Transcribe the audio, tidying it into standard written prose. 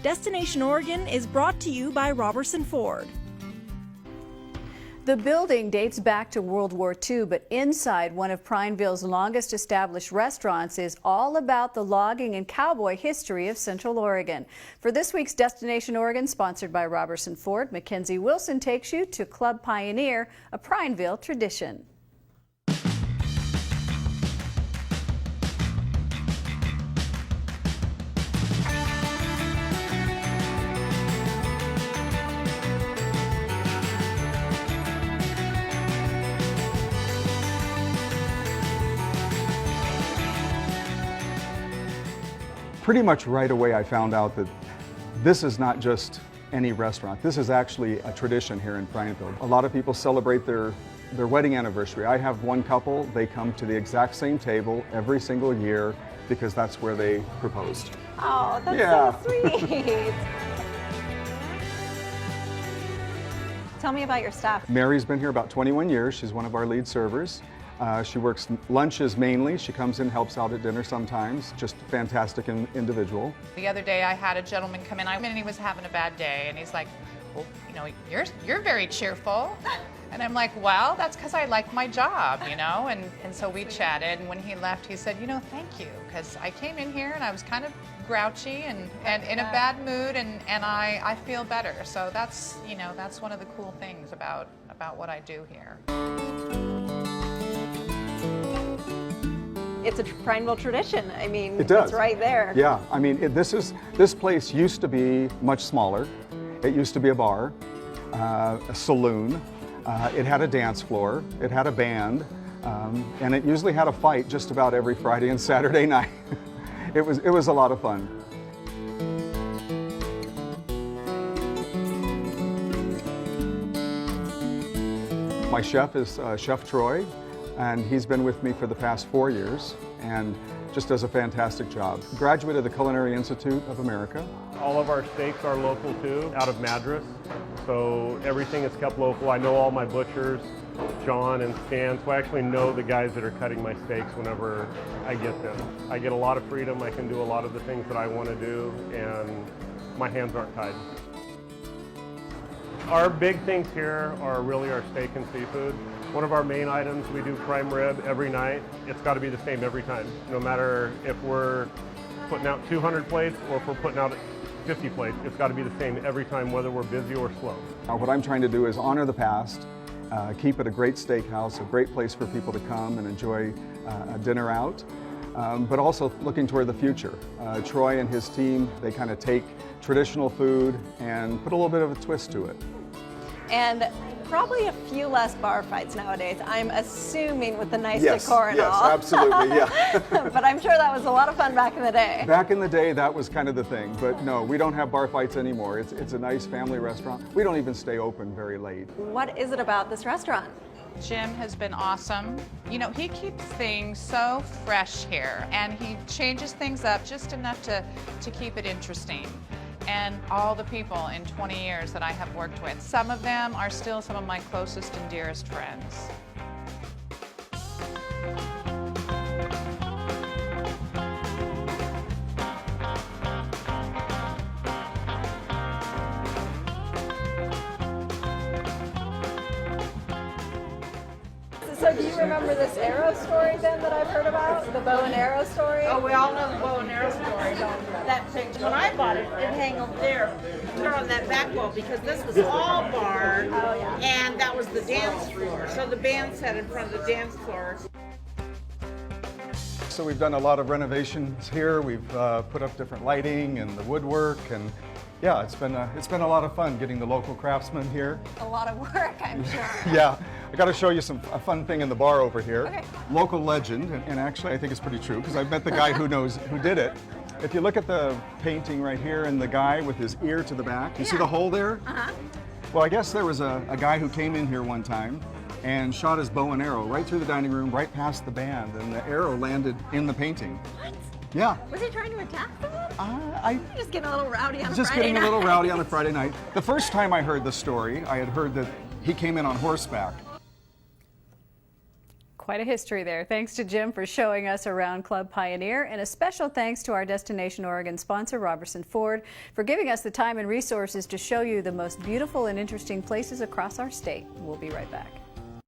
Destination Oregon is brought to you by Robertson Ford. The building dates back to World War II, but inside one of Prineville's longest established restaurants is all about the logging and cowboy history of Central Oregon. For this week's Destination Oregon, sponsored by Robertson Ford, Mackenzie Wilson takes you to Club Pioneer, a Prineville tradition. Pretty much right away I found out that this is not just any restaurant. This is actually a tradition here in Prineville. A lot of people celebrate their wedding anniversary. I have one couple, they come to the exact same table every single year because that's where they proposed. Oh, that's so sweet. Tell me about your staff. Mary's been here about 21 years. She's one of our lead servers. She works lunches mainly. She comes in, helps out at dinner sometimes. Just a fantastic individual. The other day I had a gentleman come in and he was having a bad day and he's like, well, you know, you're very cheerful. And I'm like, well, that's because I like my job, you know? And so we chatted, and when he left, he said, you know, thank you, because I came in here and I was kind of grouchy and in a bad mood, and I feel better. So that's, you know, that's one of the cool things about what I do here. It's a Prineville tradition. I mean, it does. It's right there. Yeah, I mean, this place used to be much smaller. It used to be a bar, a saloon. It had a dance floor. It had a band, and it usually had a fight just about every Friday and Saturday night. It was a lot of fun. My chef is Chef Troy, and he's been with me for the past 4 years and just does a fantastic job. Graduate of the Culinary Institute of America. All of our steaks are local too, out of Madras, so everything is kept local. I know all my butchers, John and Stan, so I actually know the guys that are cutting my steaks whenever I get them. I get a lot of freedom. I can do a lot of the things that I want to do, and my hands aren't tied. Our big things here are really our steak and seafood. One of our main items, we do prime rib every night. It's got to be the same every time, no matter if we're putting out 200 plates or if we're putting out 50 plates. It's got to be the same every time, whether we're busy or slow. What I'm trying to do is honor the past, keep it a great steakhouse, a great place for people to come and enjoy a dinner out, but also looking toward the future. Troy and his team, they kind of take traditional food and put a little bit of a twist to it. And probably a few less bar fights nowadays, I'm assuming, with the nice yes, decor and all. Yes, absolutely, yeah. But I'm sure that was a lot of fun back in the day. Back in the day, that was kind of the thing. But no, we don't have bar fights anymore. It's a nice family restaurant. We don't even stay open very late. What is it about this restaurant? Jim has been awesome. You know, he keeps things so fresh here, and he changes things up just enough to keep it interesting. And all the people in 20 years that I have worked with, some of them are still some of my closest and dearest friends. So do you remember this arrow story then that I've heard about? The bow and arrow story? Oh, we all know the bow and arrow story. That picture, when I bought it, it hang up there, put on that back wall, because this was all bar, and that was the dance floor. So the band sat in front of the dance floor. So we've done a lot of renovations here. We've put up different lighting and the woodwork, and yeah, it's been a lot of fun getting the local craftsmen here. A lot of work, I'm sure. Yeah, I got to show you a fun thing in the bar over here. Okay. Local legend, and actually I think it's pretty true because I've met the guy who did it. If you look at the painting right here and the guy with his ear to the back, you see the hole there? Uh-huh. Well, I guess there was a guy who came in here one time and shot his bow and arrow right through the dining room, right past the band, and the arrow landed in the painting. What? Yeah. Was he trying to attack someone? You're just getting a little rowdy on a Friday night. Just getting a little rowdy on a Friday night. The first time I heard the story, I had heard that he came in on horseback. Quite a history there. Thanks to Jim for showing us around Club Pioneer, and a special thanks to our Destination Oregon sponsor, Robertson Ford, for giving us the time and resources to show you the most beautiful and interesting places across our state. We'll be right back.